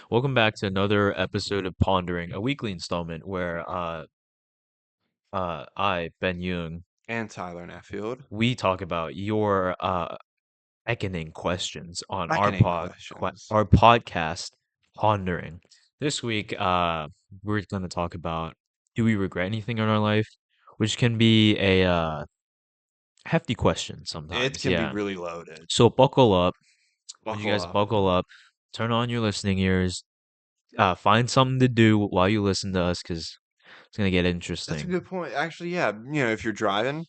Welcome back to another episode of Pondering, a weekly installment where I, Ben Young, And Tyler Naffield. we talk about your reckoning questions on Reckoning questions. our podcast Pondering. This week we're gonna talk about do we regret anything in our life? Which can be a hefty question It sometimes, can be yeah. really loaded. So buckle up. When you Buckle guys up. buckle up, turn on your listening ears, find something to do while you listen to us because it's gonna get That's a interesting. good point. Actually, yeah, if you're driving,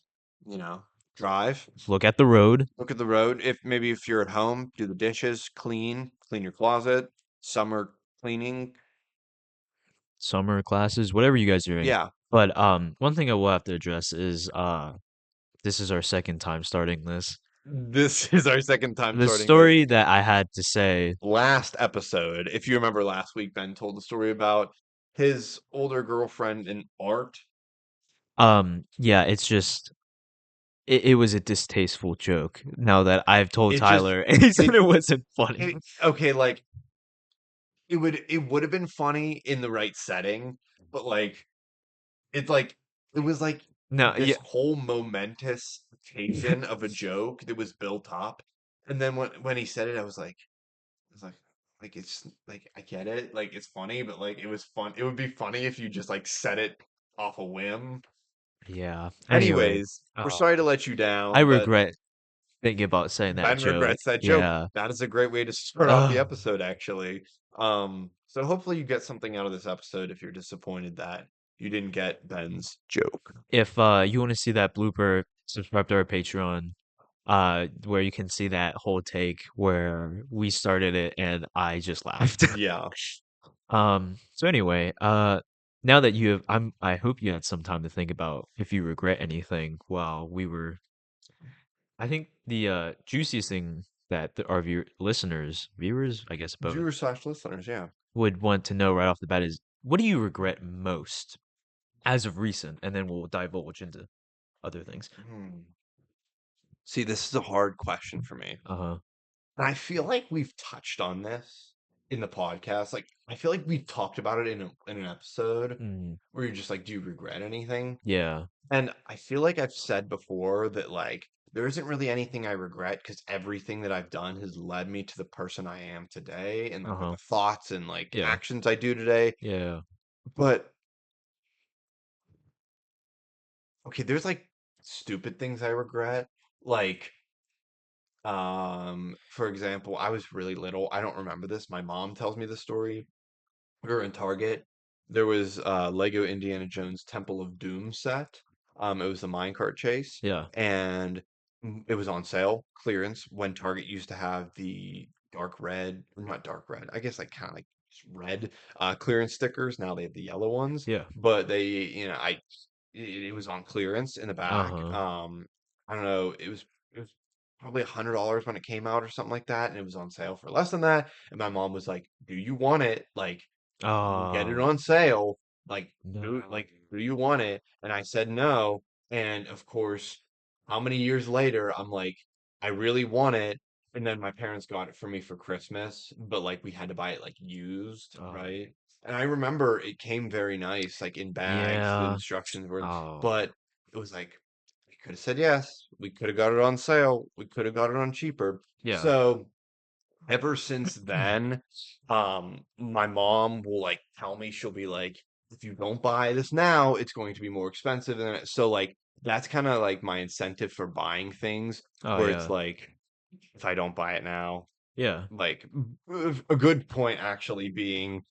you know, drive, Look at the road, look at the road. If you're at home, do the dishes, clean your closet, summer cleaning. summer classes, whatever you guys are doing. Yeah, But one thing I will have to address is this is our second time starting this. this is our second time The starting this. story that I had to say, Last episode, if you remember last week, Ben told the story about his older girlfriend in art. yeah, it's just it was a distasteful joke. Now that I've told It just Tyler, and he said it it wasn't funny. okay, like it would have been funny in the right setting, but it's like it was like No, this yeah, whole momentous occasion of a joke that was built up, and then when he said it, I was like it's like I get it, like it's funny, but like it was fun. It would be funny if you just like said it off a whim. yeah. Anyway, Anyways, we're uh, sorry to let you I down, but regret thinking about saying that Ben joke. regrets that joke. Yeah. That is a great way to start off the episode, actually. So hopefully you get something out of this episode if you're disappointed that you didn't get Ben's joke. If you want to see that blooper, subscribe to our Patreon, where you can see that whole take where we started it and I just laughed. Yeah. So anyway, now that you have, I hope you had some time to think about if you regret anything while we were. I think the juiciest thing that our viewers, I guess both, Viewers/listeners, yeah. would want to know right off the bat is what do you regret most as of recent, and then we'll divulge into other things. Hmm. See, this is a hard question for me. Uh-huh. And I feel like we've touched on this in the podcast. Like, I feel like we talked about it in an episode Mm, where you're just like, do you regret anything? yeah. And I feel like I've said before that like there isn't really anything I regret because everything that I've done has led me to the person I am today and like Uh-huh. the thoughts and like Yeah. actions I do today. Yeah. But okay, there's like stupid things I regret. Like for example, I was really little. I don't remember this. My mom tells me the story. We were in Target. There was Lego Indiana Jones Temple of Doom set. It was the minecart chase, Yeah. and it was on sale, clearance, when Target used to have the dark red, or not dark red, I guess like kind of like just red clearance stickers. Now they have the yellow ones, Yeah. but it was on clearance in the back. Uh-huh. I don't know, it was probably $100 when it came out or something like that, and it was on sale for less than that. And my mom was like, "Do you want it? Like, we'll get it Oh, on sale. Like, no. do you want it?" And I said no. And of course, how many years later, I'm like, I really want it. And then my parents got it for me for Christmas, but like we had to buy it like used, Oh. right? And I remember it came very nice, like in bags. The Yeah. instructions were, Oh. but it was like we could have said yes. We could have got it on sale. We could have got it on cheaper. Yeah. So ever since then, my mom will like tell me she'll be like, if you don't buy this now, it's going to be more expensive. And so like that's kind of like my incentive for buying things, Oh, where it's yeah. like if I don't buy it now, Yeah. like a good point actually being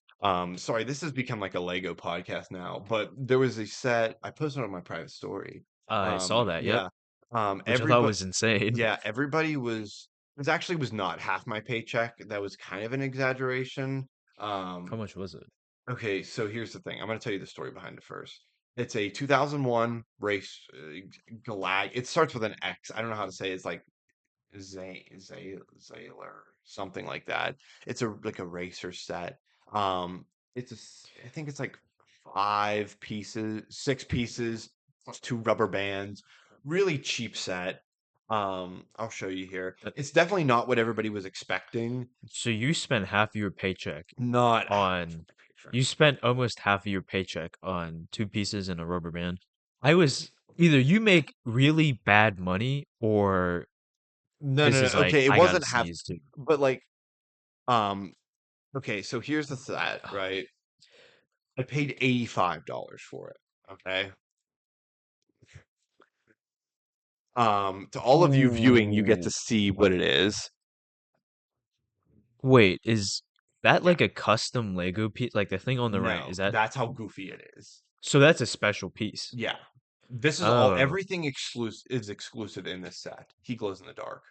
sorry, this has become like a Lego podcast now, but there was a set I posted on my private story. I saw that. Yep. Yeah. Which I thought Everybody was insane. yeah, everybody was it actually was not half my paycheck. That was kind of an exaggeration. How Um, much was it? okay, so here's the thing. I'm going to tell you the story behind it first. It's a 2001 race Galag. It starts with an X. I don't know how to say it. It's like Zayler, something like that. It's a like a racer set. I think it's like 6 pieces plus two rubber bands. Really cheap set. I'll show you here. Uh, It's definitely not what everybody was expecting. So you spent half your paycheck Not on you spent almost half of your paycheck on two pieces and a rubber band. I was either you make really bad money or no, this no, is no. like Okay, it I gotta wasn't half, sneeze too. but like, um, okay, so here's the set, right? I paid $85 for it. Okay. To all of you viewing, you get to Ooh. see what it is. Wait, is that Yeah. like a custom Lego piece? Like the thing on the right, No, is that that's how goofy it is. so that's a special piece? Yeah. This is all Oh. everything exclusive in this set. He glows in the dark.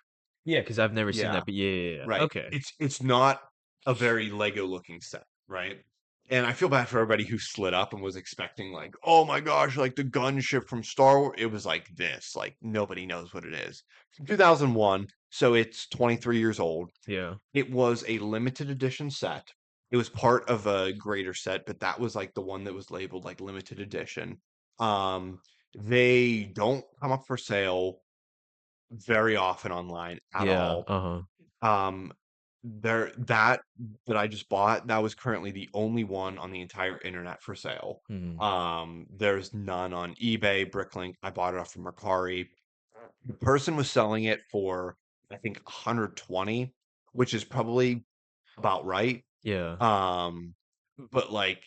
Yeah, because I've never seen Yeah. that, but yeah, yeah, yeah. Right. Okay. It's not a very Lego looking set, right? And I feel bad for everybody who slid up and was expecting like, oh my gosh, like the gunship from Star Wars. It was like this, like nobody knows what it is. From 2001, so it's 23 years old. Yeah. It was a limited edition set. It was part of a greater set, but that was like the one that was labeled like limited edition. Um, they don't come up for sale very often online at Yeah. all. Uh-huh. Um, there that I just bought, that was currently the only one on the entire internet for sale. Hmm. There's none on eBay, Bricklink. I bought it off from Mercari. The person was selling it for, I think, 120, which is probably about right. Yeah. Um, but like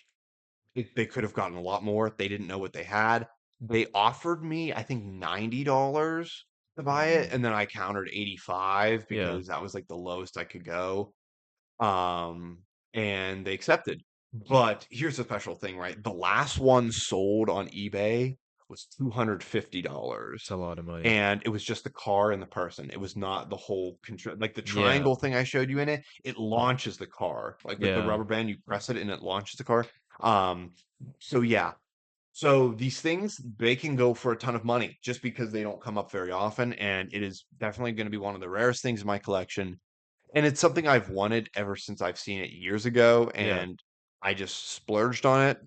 they could have gotten a lot more. They didn't know what they had. They offered me, I think, $90 to buy it, Hmm. and then I countered 85 Yeah. because that was like the lowest I could go. Um, and they accepted. But here's the special thing, right? The last one sold on eBay was It's a $250. lot of money. And it was just the car and the person. It was not the whole control. Like the Yeah. triangle thing I showed you in it, it launches the car. Like with the Yeah. rubber band, you press it and it launches the car. Um, so yeah. So these things, they can go for a ton of money just because they don't come up very often. And it is definitely going to be one of the rarest things in my collection, and it's something I've wanted ever since I've seen it years ago, Yeah. and I just splurged on it.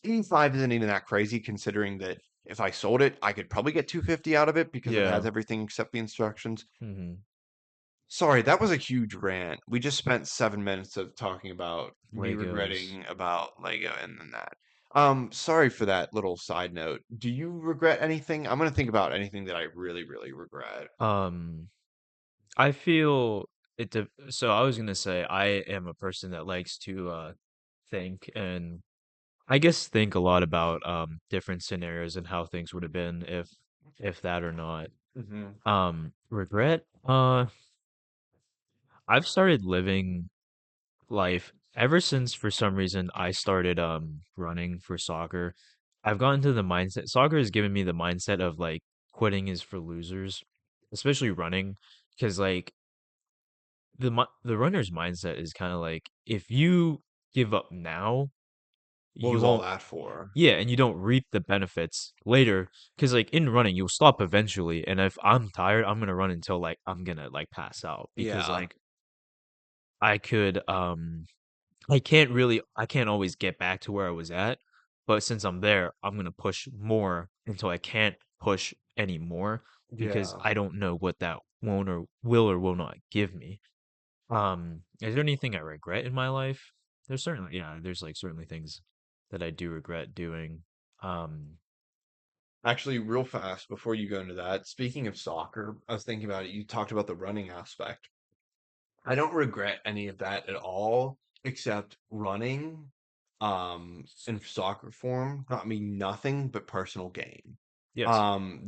85 isn't even that crazy considering that if I sold it, I could probably get 250 out of it because it has Yeah. everything except the instructions. Hmm. Sorry, that was a huge rant. We just spent 7 minutes of talking about me Legos. regretting about Lego and then that. Sorry for that little side note. Do you regret anything? I'm gonna think about anything that I really, really regret. Um, I feel so I was gonna say I am a person that likes to think and I guess think a lot about different scenarios and how things would have been if that or not. Hmm. Regret? I've started living life ever since for some reason I started running for soccer. I've gotten to the mindset soccer has given me the mindset of like quitting is for losers, especially running, because like the runner's mindset is kind of like if you give up now, What you was all won't. that for? Yeah, and you don't reap the benefits later because like in running you'll stop eventually, and if I'm tired I'm gonna run until like I'm gonna like pass out because Yeah. like I could I can't always get back to where I was at, but since I'm there, I'm gonna push more until I can't push anymore because Yeah. I don't know what that won't or will not give me. Is there anything I regret in my life? There's certainly yeah, there's like certainly things that I do regret doing. Um, Actually, real fast before you go into that, speaking of soccer, I was thinking about it. You talked about the running aspect. I don't regret any of that at all, except running, in soccer form got me nothing but personal gain. yes.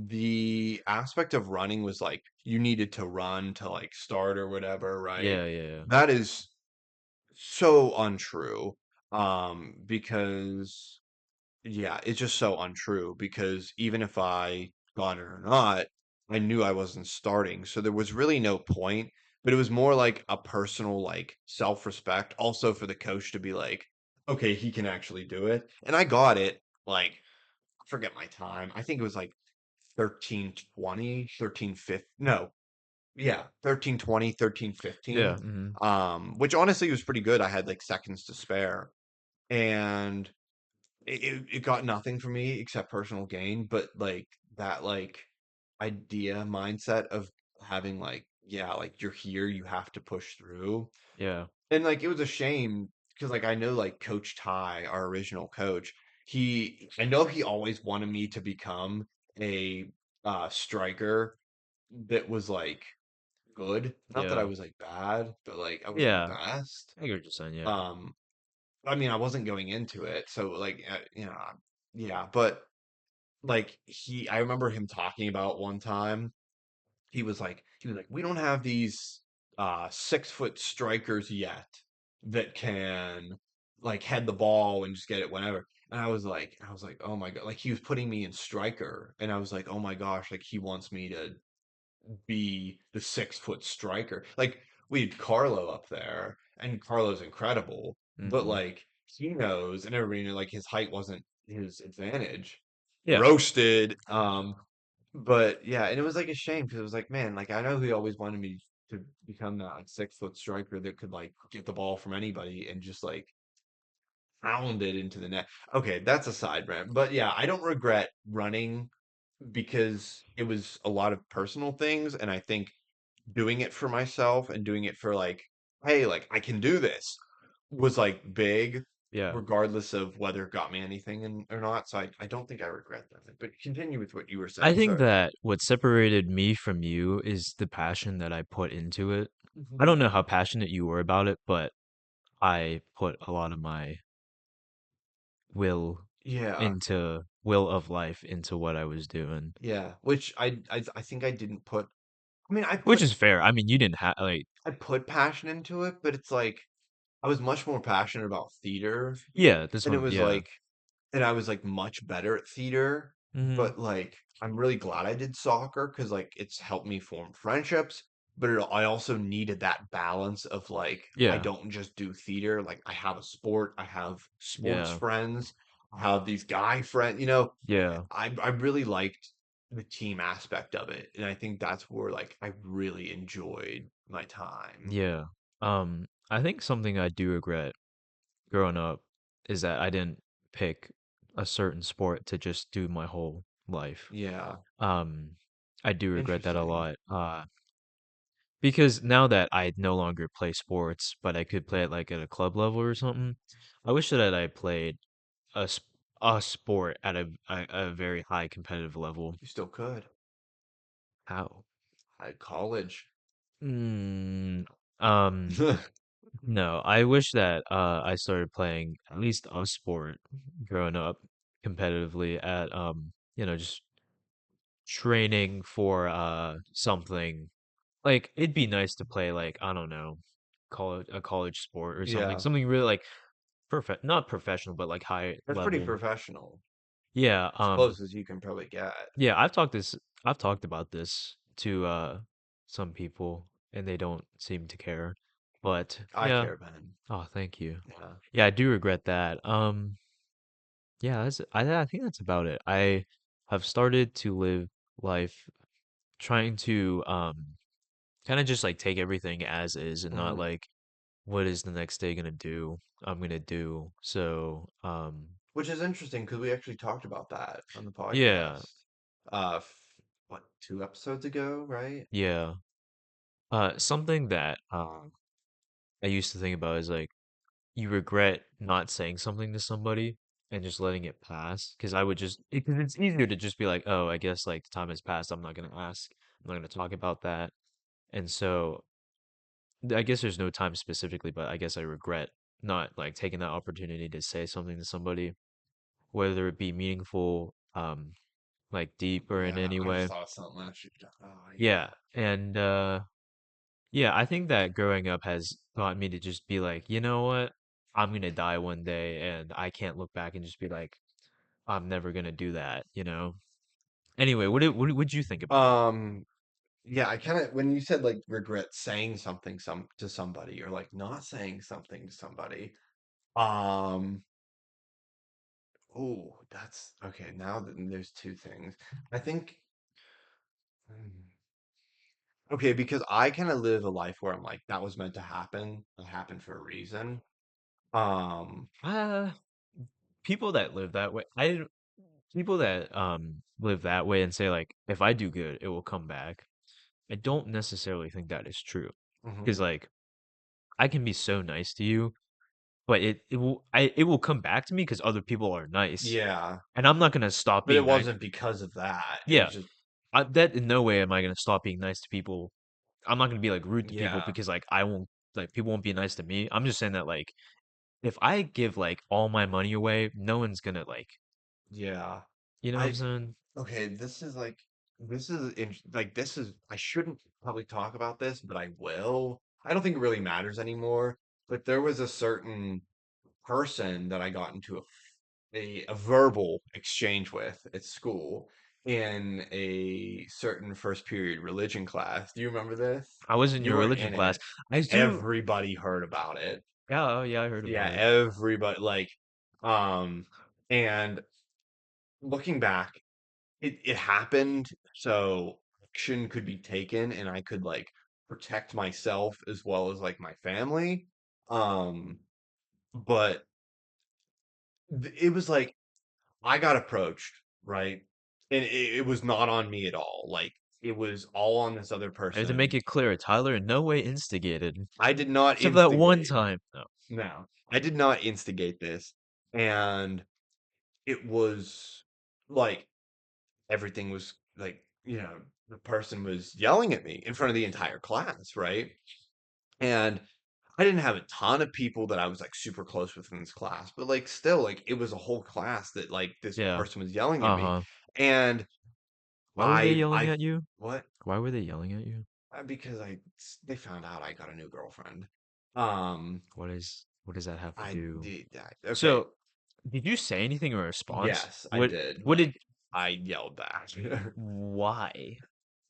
The aspect of running was like you needed to run to like start or whatever, right? Yeah, yeah, yeah. That is so untrue. Because yeah, it's just so untrue because even if I got it or not, I knew I wasn't starting. So there was really no point, but it was more like a personal like self-respect also for the coach to be like, okay, he can actually do it. And I got it like I forget my time. I think it was like 13:20, 13:50. No. Yeah, 13:20, thirteen Yeah, fifteen. mhm. Which honestly was pretty good. I had like seconds to spare. And it got nothing from me except personal gain, but like that, like idea mindset of having like, yeah, like you're here, you have to push through. Yeah. And like it was a shame because like I know like Coach Ty, our original coach, I know he always wanted me to become a striker that was like good. Not that I Yeah. was like bad, but like I wasn't the Yeah. best. I get what you're saying, yeah. Um, I mean, I wasn't going into it, so like yeah, but like I remember him talking about one time he was like, we don't have these 6 foot strikers yet that can like head the ball and just get it whenever. And I was like, oh my God, like he was putting me in striker, and I was like, oh my gosh, like he wants me to be the 6 foot striker. Like we had Carlo up there, and Carlo's incredible, but Hmm. like he knows, and everybody knew like his height wasn't his advantage. Yeah. Roasted. But yeah, and it was like a shame because it was like, man, like I know he always wanted me to become that like 6 foot striker that could like get the ball from anybody and just like pound it into the net. Okay, that's a side rant. But yeah, I don't regret running because it was a lot of personal things, and I think doing it for myself and doing it for like, hey, like I can do this was like big, Yeah. regardless of whether it got me anything or not. So I don't think I regret that. But continue with what you were I saying. think Sorry. that what separated me from you is the passion that I put into it. I Mhm. don't know how passionate you were about it, but I put a lot of my will Yeah, will of life into what I was doing, yeah. Which I think I didn't put. I mean, which is fair. I mean, you didn't have like, I put passion into it, but it's like I was much more passionate about theater, yeah, this and it one, was yeah. like and I was like much better at theater, Hmm. but like I'm really glad I did soccer because like it's helped me form friendships. But I also needed that balance of like I Yeah, don't just do theater. Like I have a sport, I have sports yeah, friends, I have these guy friends. You know, yeah, I really liked the team aspect of it, and I think that's where like I really enjoyed my time. yeah. I think something I do regret growing up is that I didn't pick a certain sport to just do my whole life. Yeah, Um, I do regret that a interesting. lot. Because now that I no longer play sports, but I could play it like at a club level or something, I wish that I played a sp- a sport at a very high competitive level. You still could. How? At college. Mm, um, no, I wish that I started playing at least a sport growing up competitively at just training for something. Like it'd be nice to play like, I don't know, college sport or something. Yeah. Something really like not professional, but like high That's pretty level. professional. Yeah, As close as you can probably get. yeah, I've talked about this to some people and they don't seem to care. But I yeah, care, Ben. oh, thank you. Yeah. Yeah, I do regret that. Yeah, I think that's about it. I have started to live life trying to kind of just like take everything as is and not Mhm. like what is the next day gonna do? I'm gonna do. So, Which is interesting because we actually talked about that on the yeah, podcast. What, 2 episodes ago, right? yeah. Something that I used to think about is like you regret not saying something to somebody and just letting it pass. Because I would just because it's easier to just be like, oh, I guess like the time has passed. I'm not gonna ask. I'm not gonna talk about that. And so I guess there's no time specifically, but I guess I regret not like taking that opportunity to say something to somebody, whether it be meaningful, like deep or in Yeah, any I just way. thought of something actually. Oh, Yeah. yeah. And yeah, I think that growing up has taught me to just be like, you know what? I'm gonna die one day and I can't look back and just be like, I'm never gonna do that, you know? Anyway, what did you think about it? Um, yeah, I kind of when you said like regret saying something to somebody or like not saying something to somebody. Um, oh, that's okay. Now that there's two things. I think. hmm, Okay, because I kind of live a life where I'm like, that was meant to happen. It happened for a reason. Um, Uh, People that live that way, I didn't. people that live that way and say like if I do good, it will come back. I don't necessarily think that is true. Hmm. Because like I can be so nice to you, but it will come back to me because other people are nice. Yeah, And I'm not gonna stop but it being nice. wasn't because of that. It Yeah. was just That in no way am I gonna stop being nice to people. I'm not gonna be like rude to people yeah, because like I won't like people won't be nice to me. I'm just saying that like if I give like all my money away, no one's gonna like yeah. you know what I'm I saying? okay. This is I shouldn't probably talk about this, but I will. I don't think it really matters anymore. But there was a certain person that I got into a verbal exchange with at school in a certain first period religion class. Do you remember this? I was in You your were religion in class. it. I do Everybody heard about it. yeah, oh, yeah, I heard Yeah, about it. everybody um and looking back, it happened so action could be taken and I could like protect myself as well as like my family. Um but it was like I got approached, right? And it was not on me at all. Like it was all on this other I had to make person. it clear, Tyler in no way instigated. I did not Except for that one instigate. time. No. No, I did not instigate this. And it was like everything was like, the person was yelling at me in front of the entire class, right? And I didn't have a ton of people that I was like super close with in this class, but like still, like it was a whole class that like this Yeah. person was yelling at me. Uh-huh. And Why were they yelling I at you? what? Why were they yelling at you? Because they found out I got a new girlfriend. Um, What does that have to I do? did okay. So, did you say anything in response? Yes, I did. What did I yelled back. why?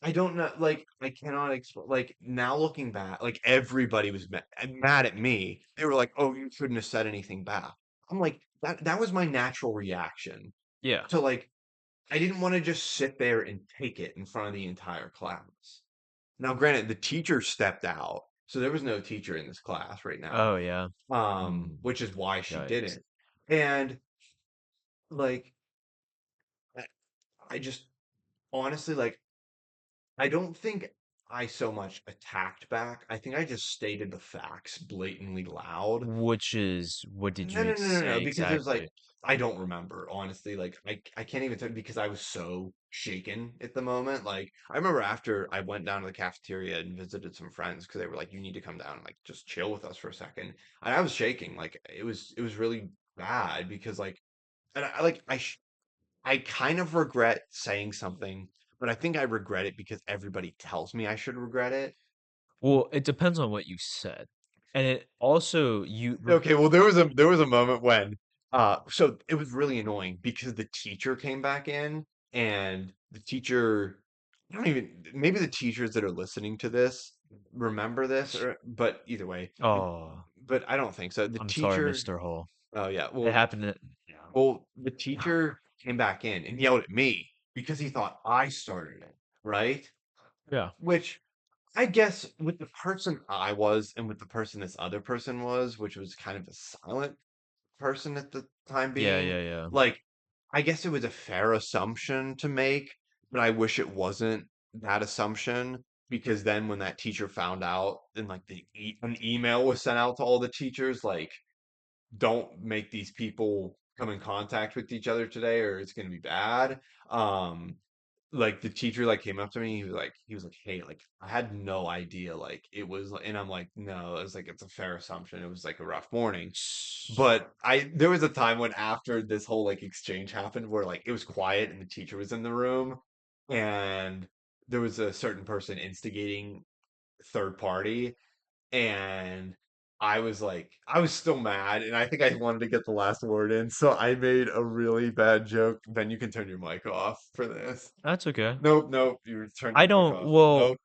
I don't know. Like, I cannot explain. Like, now looking back, like, everybody was mad at me. They were like, oh, you shouldn't have said anything back. I'm like, that was my natural reaction. Yeah. So, like, I didn't want to just sit there and take it in front of the entire class. Now, granted, the teacher stepped out, so there was no teacher in this class right now, Oh yeah. Mm, which is why she did yikes. it. And, like, I I just honestly, like, I don't think I so much attacked back. I think I just stated the facts blatantly loud. Which is what did No, you no, no, no, no, say because it was like exactly? I don't remember, honestly. Like I can't even tell because I was so shaken at the moment. Like I remember after I went down to the cafeteria and visited some friends because they were like, "You need to come down and like just chill with us for a second." And I was shaking. Like it was really bad because like and I kind of regret saying something, but I think I regret it because everybody tells me I should regret it. Well, it depends on what you said. And it also you Okay, well there was a moment when so it was really annoying because the teacher came back in and the teacher I don't even maybe the teachers that are listening to this remember this or but either way, oh, but I don't think so. The I'm sorry, teacher Mr. Hall. oh yeah, It happened at yeah. the teacher came back in and yelled at me because he thought I started it, right? Yeah. Which I guess with the person I was and with the person this other person was, which was kind of a silent person at the time Yeah, being, yeah, yeah. like, I guess it was a fair assumption to make, but I wish it wasn't that assumption because then when that teacher found out and like an email was sent out to all the teachers, like, don't make these people come in contact with each other today or it's going to be bad. Um, like the teacher like came up to me he was like hey like I had no idea like it was and I'm like no it was like it's a fair assumption it was like a rough morning but I there was a time when after this whole like exchange happened where like it was quiet and the teacher was in the room and there was a certain person instigating third party and I was still mad and I think I wanted to get the last word in so I made a really bad joke then you can turn your mic off for this. That's okay. Nope, nope. You turned I your mic don't off. well, Nope.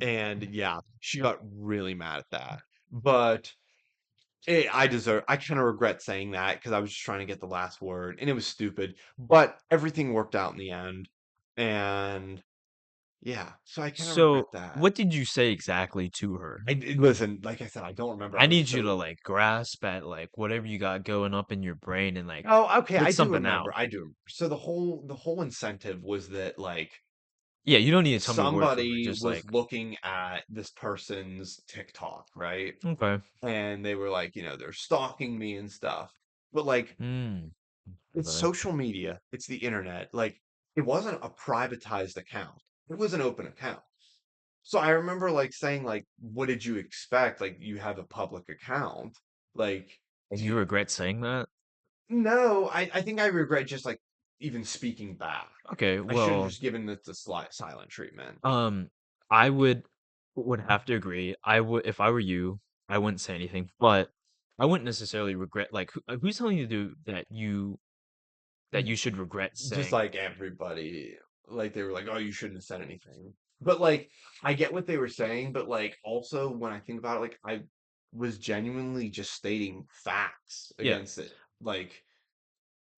And yeah, she got really mad at that. But I kind of regret saying that because I was just trying to get the last word and it was stupid, but everything worked out in the end. And yeah, so I kind of regret So, that. what did you say exactly to her? Listen, like I said, I don't remember. I I was need you to so. like grasp at like whatever you got going up in your brain and like Oh, okay, put I do something remember. out. I do remember. So the whole incentive was that like Yeah, you don't need to tell me word for word. somebody Just was like, looking at this person's TikTok, right? okay. And they were like, they're stalking me and stuff. But like Hmm. it's Okay. social media, it's the internet. Like it wasn't a privatized account. It was an open account. So I remember like saying like, what did you expect? Like you have a public account. Like And do you you, regret saying that? no, I think I regret just like even speaking back. Okay, I should have well, just given it the silent treatment. um, I would have to agree. I would if I were you, I wouldn't say anything, but I wouldn't necessarily regret like who's telling you to do that you should regret Just saying like everybody, like they were like, "Oh, you shouldn't have said anything." But like, I get what they were saying, but like, also when I think about it, like I was genuinely just stating facts yeah. against it. Like,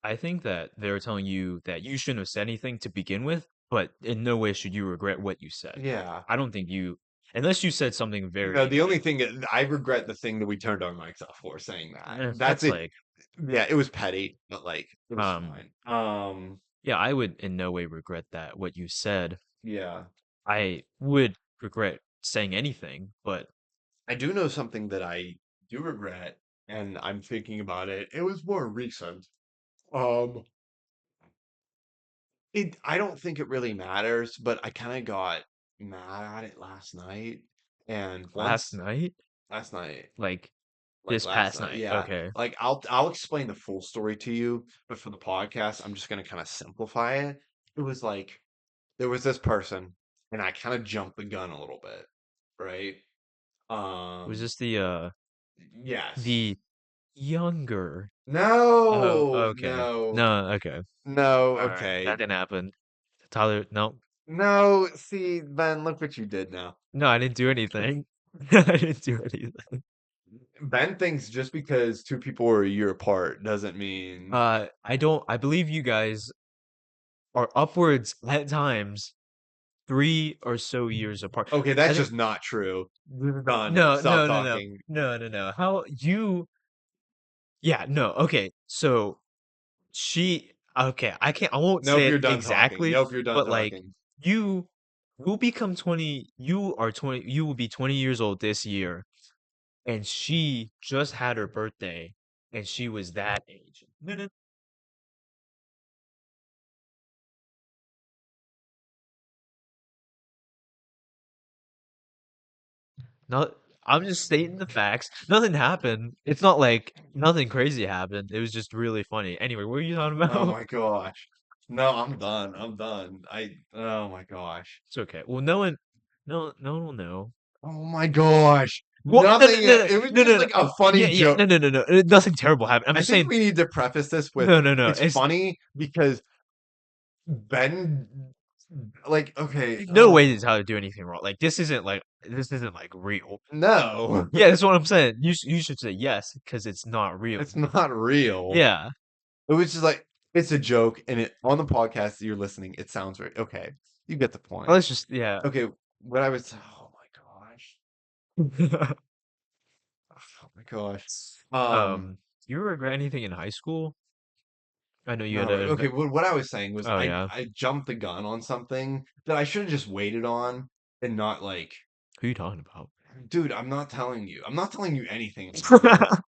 I think that they're telling you that you shouldn't have said anything to begin with, but in no way should you regret what you said. yeah, I don't think you, unless you said something no. very The only like, thing that I regret the thing that we turned our mics off for saying that. That's that's it. like, Yeah, it was petty, but like it was um, fine. yeah, I would in no way regret that what you said. Yeah, I would regret saying anything, but I do know something that I do regret, and I'm thinking about it. It was more recent. Um, I don't think it really matters, but I kind of got mad at it last night. And last once night, last night, like like this last past night, night, yeah. okay, Like I'll explain the full story to you, but for the podcast, I'm just gonna kind of simplify it. It was like there was this person, and I kind of jumped the gun a little bit, right? was Um, this yes. the younger? Oh, No, okay, no, no, okay, no, all right, okay. that didn't happen. Tyler, no, No, see, Ben, look what you did now. no, I didn't do anything. I didn't do anything. Ben thinks just because two people are a year apart doesn't mean. I don't. I believe you guys are upwards at times 3 or so years apart. Okay, I that's think just not true. Done. no, Stop no, no, no, talking. no, no, no. How you? Yeah, no. Okay, so she. Okay, I can't. I won't Nope, say you're it done talking. exactly, Nope, you're done but like talking. you will become 20. You are 20. You will be 20 years old this year, and she just had her birthday, and she was that age. No, no. Not, I'm just stating the facts. Nothing happened. It's not like nothing crazy happened. It was just really funny. Anyway, what were you talking Oh about? my gosh. No, I'm done. I'm done. Oh my gosh. It's okay. Well, no one, no one will know. Oh my gosh. Well, no, no, Nothing. no, It was no, just no, no. like a funny Yeah, yeah, joke. no, no, no, no. Nothing terrible happened. I'm I just think saying, we need to preface this with no, no, no. it's It's funny because Ben, like, okay, no way did Tyler do anything wrong. Like this isn't like real. no, Yeah, that's what I'm saying. You should say yes because it's not real. it's not real. Yeah. It was just like it's a joke, and it on the podcast that you're listening, it sounds right. Okay, you get the point. Let's just yeah. Okay, what I was. Oh my gosh. Oh my gosh. Um, Do you regret anything in high school? I know you not had really. a. Okay, what I was saying was Oh yeah. I jumped the gun on something that I should have just waited on and not like, Who are you talking about? dude, I'm not telling you. I'm not telling you anything at the moment.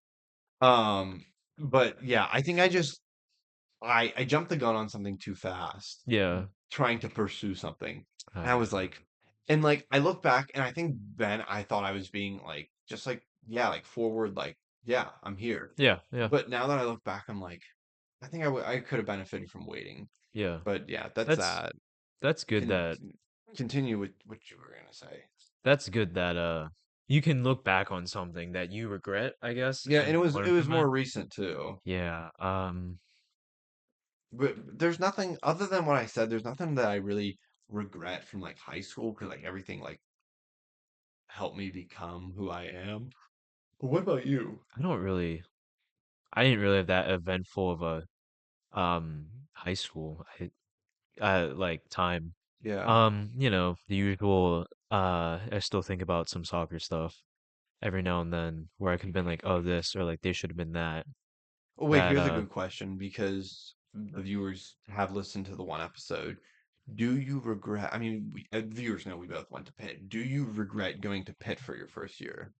Um, but yeah, I think I jumped the gun on something too fast, Yeah. trying to pursue something. And I Uh, was like, and like I look back and I think then I thought I was being like just like yeah, like forward, like yeah, I'm here. yeah, yeah, But now that I look back, I'm like, I think I could have benefited from waiting. yeah. But yeah, that's That's that. that's good Can that continue with what you were gonna say. that's good that you can look back on something that you regret, I guess, Yeah, and and it learn was from it. more recent too. Yeah. But there's nothing other than what I said. There's nothing that I really regret from like high school because like everything like helped me become who I am. But what about you? I don't really I didn't really have that eventful of a high school like time. Yeah. You know, the usual I still think about some soccer stuff every now and then where I could have been like, oh this or like they should have been that. Oh, wait, That here's a good question because the viewers have listened to the one episode. Do you regret? I mean, viewers know we both went to Pitt. Do you regret going to Pitt for your first year?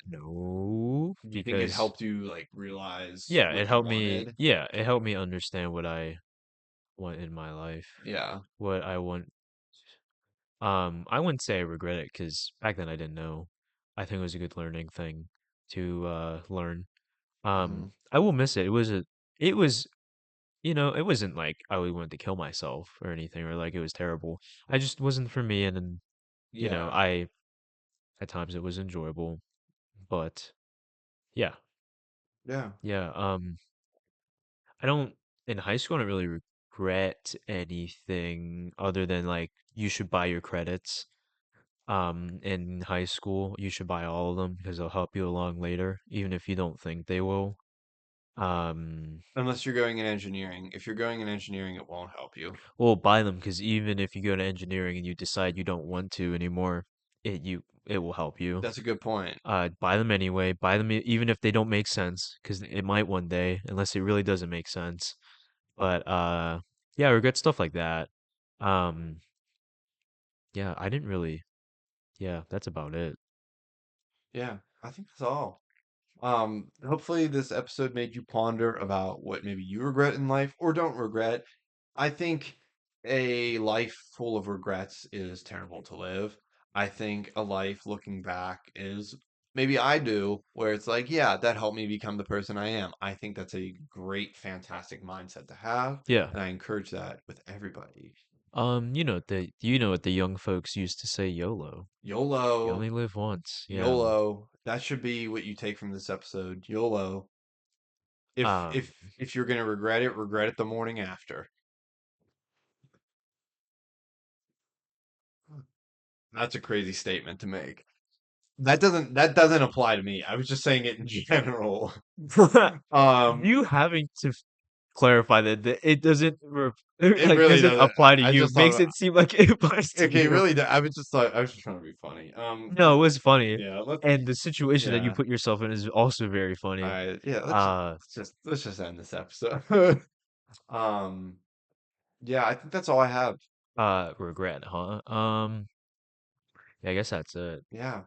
no, Do you think it because helped you like realize what you wanted? yeah, it helped me understand what I want in my life. Yeah. What I want I wouldn't say I regret it because back then I didn't know. I think it was a good learning thing to learn. Hmm. I will miss it. It was, you know, it wasn't like I really wanted to kill myself or anything or like it was terrible. I just wasn't for me and then, you know, Yeah. I at times it was enjoyable, but yeah. Yeah. Yeah, I don't in high school I don't really regret anything other than like you should buy your credits. In high school, you should buy all of them because they'll help you along later, even if you don't think they will. Um, Unless you're going in engineering. If you're going in engineering, it won't help you. well, buy them because even if you go to engineering and you decide you don't want to anymore, it will help you. That's a good point. Buy them anyway. Buy them even if they don't make sense, because it might one day, unless it really doesn't make sense. But yeah, I regret stuff like that. Um, yeah, I didn't really. Yeah, that's about it. Yeah, I think that's all. Hopefully this episode made you ponder about what maybe you regret in life or don't regret. I think a life full of regrets is terrible to live. I think a life looking back is maybe I do, where it's like, yeah, that helped me become the person I am. I think that's a great, fantastic mindset to have, Yeah. and I encourage that with everybody. You know what the young folks used to say, YOLO. You YOLO, only live once. Yeah. YOLO. That should be what you take from this episode. YOLO. If Um, if if you're gonna regret it the morning after. That's a crazy statement to make. That doesn't apply to me. I was just saying it in general. Um, you having to clarify that it doesn't it like really doesn't doesn't. apply to I you just makes thought, it seem like it applies to okay, you. really, I was just trying to be funny. No, it was funny, Yeah, and the situation that you yeah, put yourself in is also very all funny. right, yeah. Uh, Let's just end this episode. Um, yeah, I think that's all I have. Regret, huh? Yeah, I guess that's it. Yeah.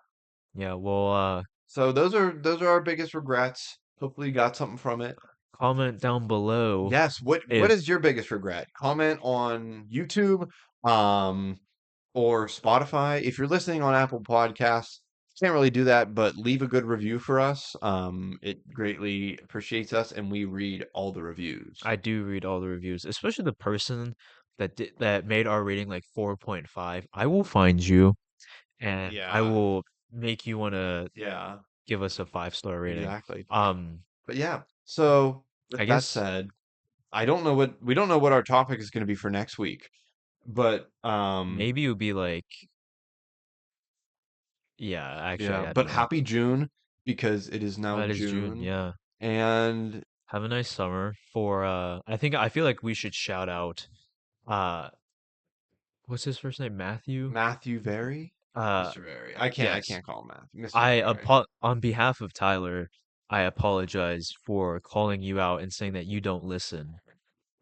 Yeah, well, So those are our biggest regrets. Hopefully you got something from it. comment down below Yes, what if is your biggest regret? Comment on YouTube, um, or Spotify. If you're listening on Apple Podcasts, can't really do that, but leave a good review for us. It greatly appreciates us, and we read all the reviews. I do read all the reviews, especially the person that made our rating like 4.5. I will find you and I Yeah, will make you want to yeah, give us a 5-star rating. exactly. Um, But yeah, so I with that guess said, I don't know what we don't know what our topic is going to be for next week, but maybe it would be like, yeah, actually, yeah, I but don't know. happy June because it is now That is June, June. yeah. And Have a nice summer for I feel like we should shout out uh what's his first name? Matthew? Matthew Very, Uh Mr. Very. I yes. can't call him Matthew, Mr. Very. On behalf of Tyler, I apologize for calling you out and saying that you don't listen.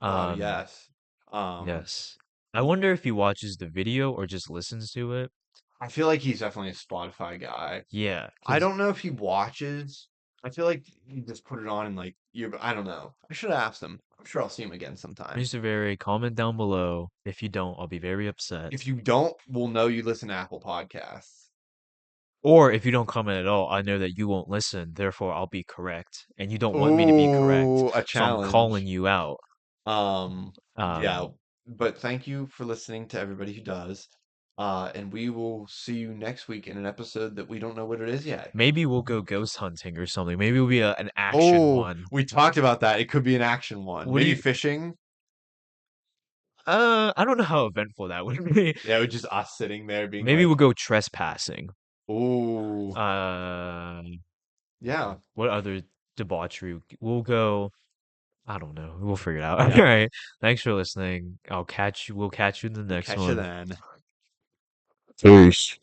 Oh Um, yes. Um, yes. I wonder if he watches the video or just listens to it. I feel like he's definitely a Spotify guy. Yeah, I because don't know if he watches. I feel like he just put it on and like you. I don't know. I should have asked him. I'm sure I'll see him again sometime. Mr. Very, comment down below. If you don't, I'll be very upset. If you don't, we'll know you listen to Apple Podcasts. Or if you don't comment at all, I know that you won't listen, therefore I'll be correct. And you don't want me to be correct, Oh, a so I'm calling challenge. you out. Yeah, Um, but thank you for listening to everybody who does. And we will see you next week in an episode that we don't know what it is yet. maybe we'll go ghost hunting or something. Maybe it'll be an action Oh, one. we talked about that. It could be an action one. What do Maybe you, fishing. I don't know how eventful that would be. Yeah, it was just us sitting there being Maybe like, we'll go trespassing. Ooh, Uh, yeah, what other debauchery? We'll go. I don't know. We'll figure it out. All yeah. right. Thanks for listening. I'll catch you. We'll catch you in the We'll next catch you one. then. Peace.